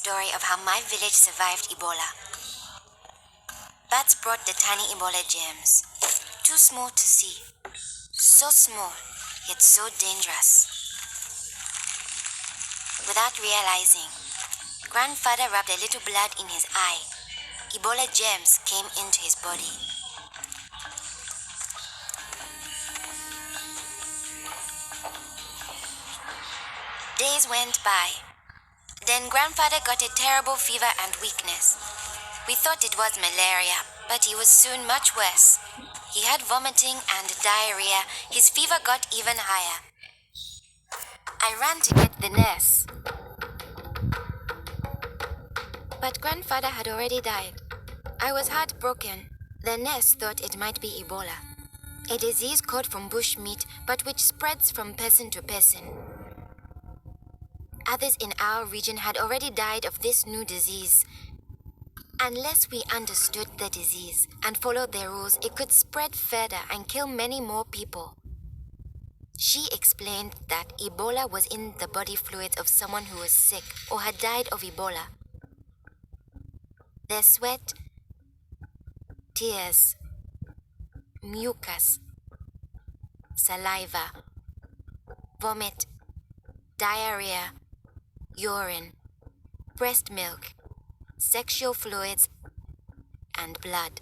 story of how my village survived Ebola. Bats brought the tiny Ebola germs. Too small to see. So small, yet so dangerous. Without realizing, grandfather rubbed a little blood in his eye. Ebola germs came into his body. Days went by. Then grandfather got a terrible fever and weakness. We thought it was malaria, but he was soon much worse. He had vomiting and diarrhea. His fever got even higher. I ran to get the nurse. But grandfather had already died. I was heartbroken. The nurse thought it might be Ebola, a disease caught from bush meat, but which spreads from person to person. Others in our region had already died of this new disease. Unless we understood the disease and followed their rules, it could spread further and kill many more people. She explained that Ebola was in the body fluids of someone who was sick or had died of Ebola. Their sweat, tears, mucus, saliva, vomit, diarrhea, urine, breast milk, sexual fluids, and blood.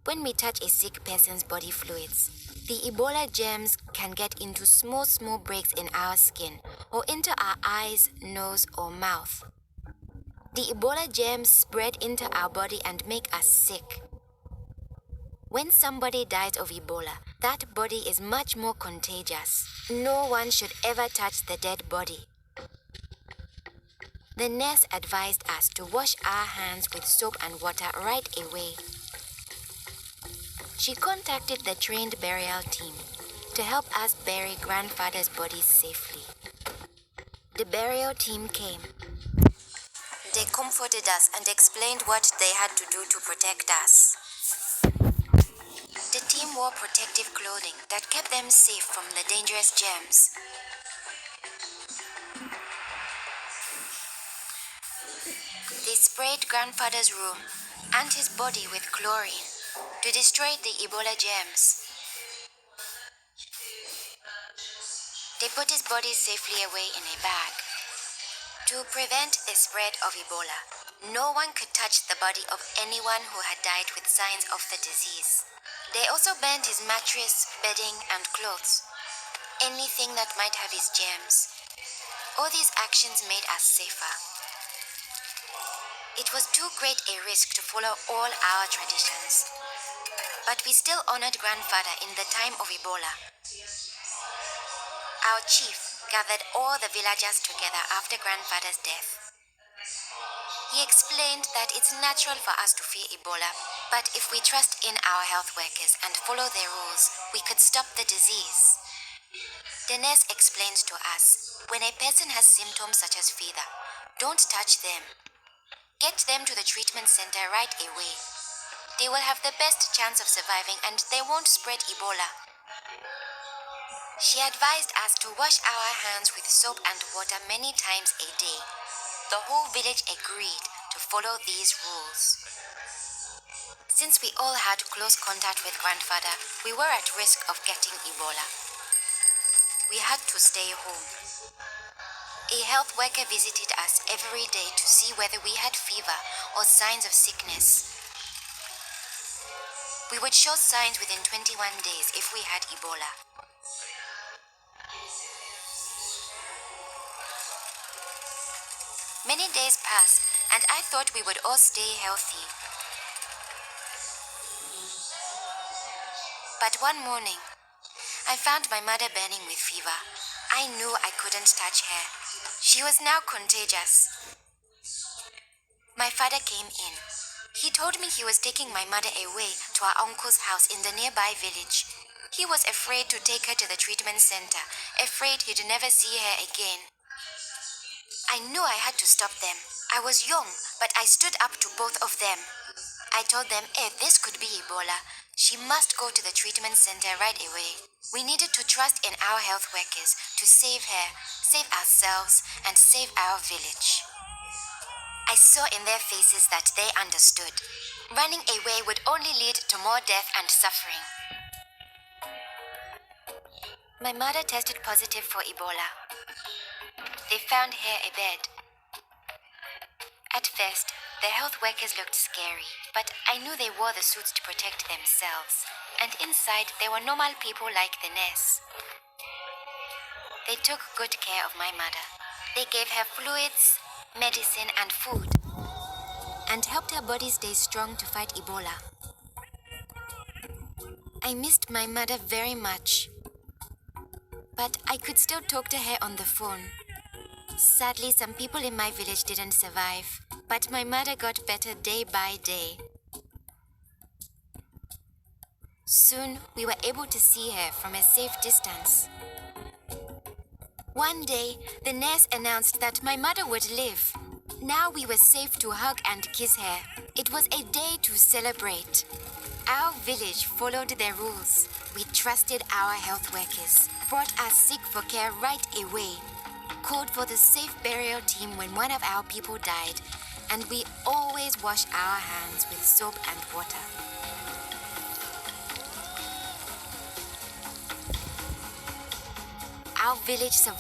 When we touch a sick person's body fluids, the Ebola germs can get into small breaks in our skin or into our eyes, nose, or mouth. The Ebola germs spread into our body and make us sick. When somebody dies of Ebola, that body is much more contagious. No one should ever touch the dead body. The nurse advised us to wash our hands with soap and water right away. She contacted the trained burial team to help us bury grandfather's body safely. The burial team came. They comforted us and explained what they had to do to protect us. The team wore protective clothing that kept them safe from the dangerous germs. They sprayed grandfather's room and his body with chlorine to destroy the Ebola germs. They put his body safely away in a bag. To prevent the spread of Ebola, no one could touch the body of anyone who had died with signs of the disease. They also burned his mattress, bedding, and clothes. Anything that might have his germs. All these actions made us safer. It was too great a risk to follow all our traditions. But we still honored grandfather in the time of Ebola. Our chief gathered all the villagers together after grandfather's death. He explained that it's natural for us to fear Ebola, but if we trust in our health workers and follow their rules, we could stop the disease. The nurse explained to us, when a person has symptoms such as fever, don't touch them. Get them to the treatment center right away. They will have the best chance of surviving and they won't spread Ebola. She advised us to wash our hands with soap and water many times a day. The whole village agreed to follow these rules. Since we all had close contact with grandfather, we were at risk of getting Ebola. We had to stay home. A health worker visited us every day to see whether we had fever or signs of sickness. We would show signs within 21 days if we had Ebola. Many days passed, and I thought we would all stay healthy. But one morning, I found my mother burning with fever. I knew I couldn't touch her. She was now contagious. My father came in. He told me he was taking my mother away to our uncle's house in the nearby village. He was afraid to take her to the treatment center, afraid he'd never see her again. I knew I had to stop them. I was young, but I stood up to both of them. I told them, this could be Ebola. She must go to the treatment center right away. We needed to trust in our health workers to save her, save ourselves, and save our village. I saw in their faces that they understood. Running away would only lead to more death and suffering. My mother tested positive for Ebola. They found her a bed. At first, the health workers looked scary, but I knew they wore the suits to protect themselves. And inside, they were normal people like the nurse. They took good care of my mother. They gave her fluids, medicine, and food, and helped her body stay strong to fight Ebola. I missed my mother very much, but I could still talk to her on the phone. Sadly, some people in my village didn't survive, but my mother got better day by day. Soon, we were able to see her from a safe distance. One day, the nurse announced that my mother would live. Now we were safe to hug and kiss her. It was a day to celebrate. Our village followed their rules. We trusted our health workers, brought us sick for care right away, called for the safe burial team when one of our people died, and we always wash our hands with soap and water. Our village survived.